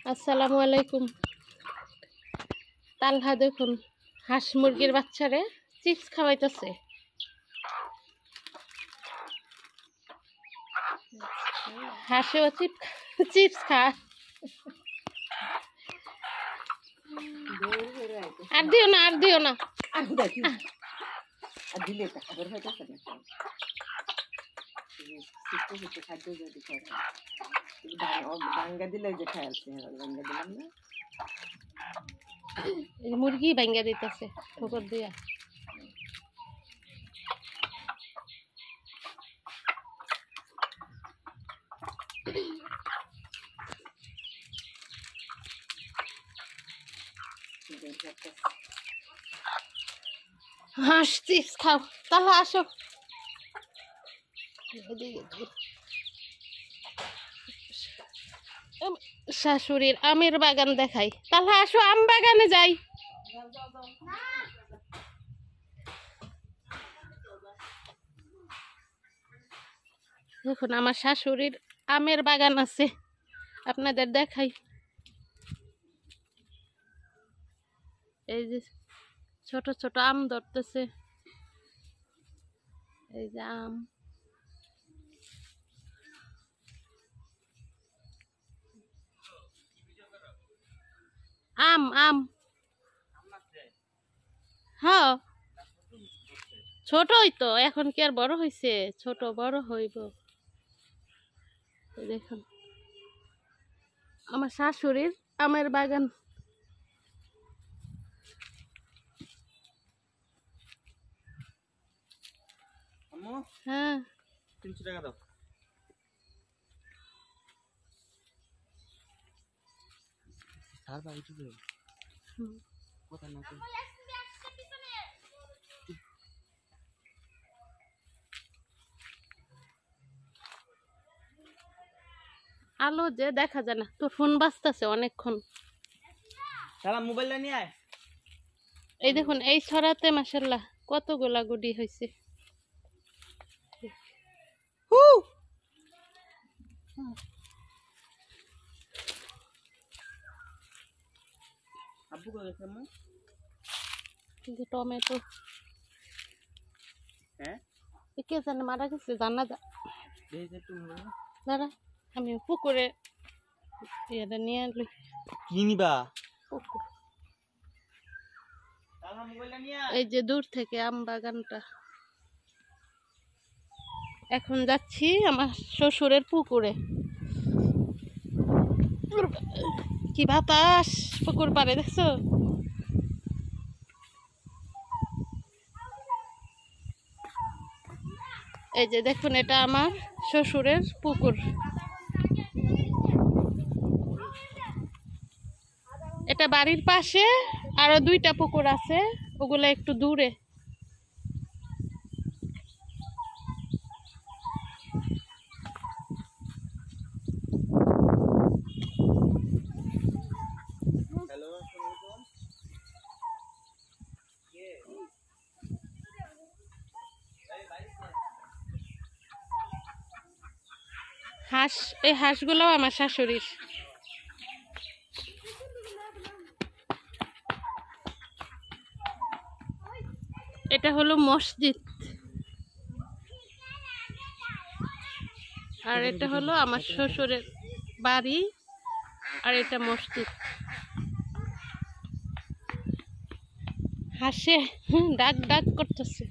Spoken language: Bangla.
আসসালামু আলাইকুম। তালহা দেখুন হাঁস মুরগির বাচ্চারে চিপস খাওয়াইতেছে। হাঁসেও চিপস খা। আর দিও না, আর দিও না। মুরগি ভাঙ্গা দিতেছে ঠোকর দিয়া। হাঁস চিপস খাও। তাহলে আসো, শাশুড়ির আমের বাগান দেখাই। তাহলে আসো, আম বাগানে যাই। দেখুন আমার শাশুড়ির আমের বাগান আছে, আপনাদের দেখাই। এই যে ছোট ছোট আম ধরতেছে, এই যে আম। আম আম হ্যাঁ, ছোটই তো, এখন কি আর বড় হয়েছে? ছোট বড় হইব। দেখুন আমার শাশুড়ির আমের বাগান। হ্যাঁ, 300 টাকা দাও। আর বাড়ি চলে কথা না কই। আলো যে দেখা যায় না, তোর ফোন বাজতেছে অনেকক্ষণ। শালা মোবাইলটা নিয়ে আয়। এই দেখুন এই ছড়াতে মাশাআল্লাহ কতগুলা গুডি হয়েছে। আব্বু কই গেছে আম্মু? টমেটো, হ্যাঁ কে জানে মারা গেছে, জানা যা। দাঁড়া আমি পুকুরে ইয়েটা নিয়ে এলি। কি নিবা? পুকুর। শালা মোবাইলটা নিয়ে আয়। এই যে দূর থেকে আম বাগানটা। এখন যাচ্ছি আমার শ্বশুরের পুকুরে। কি বাতাস পুকুর পাড়ে, দেখছো? এই যে দেখুন এটা আমার শ্বশুরের পুকুর। এটা বাড়ির পাশে আরো দুইটা পুকুর আছে, ওগুলো একটু দূরে। হাঁস, এই হাঁসগুলো আমার শাশুড়ির। এটা হলো মসজিদ, আর এটা হলো আমার শ্বশুরের বাড়ি, আর এটা মসজিদ। হাসে ডাক ডাক করতেছে।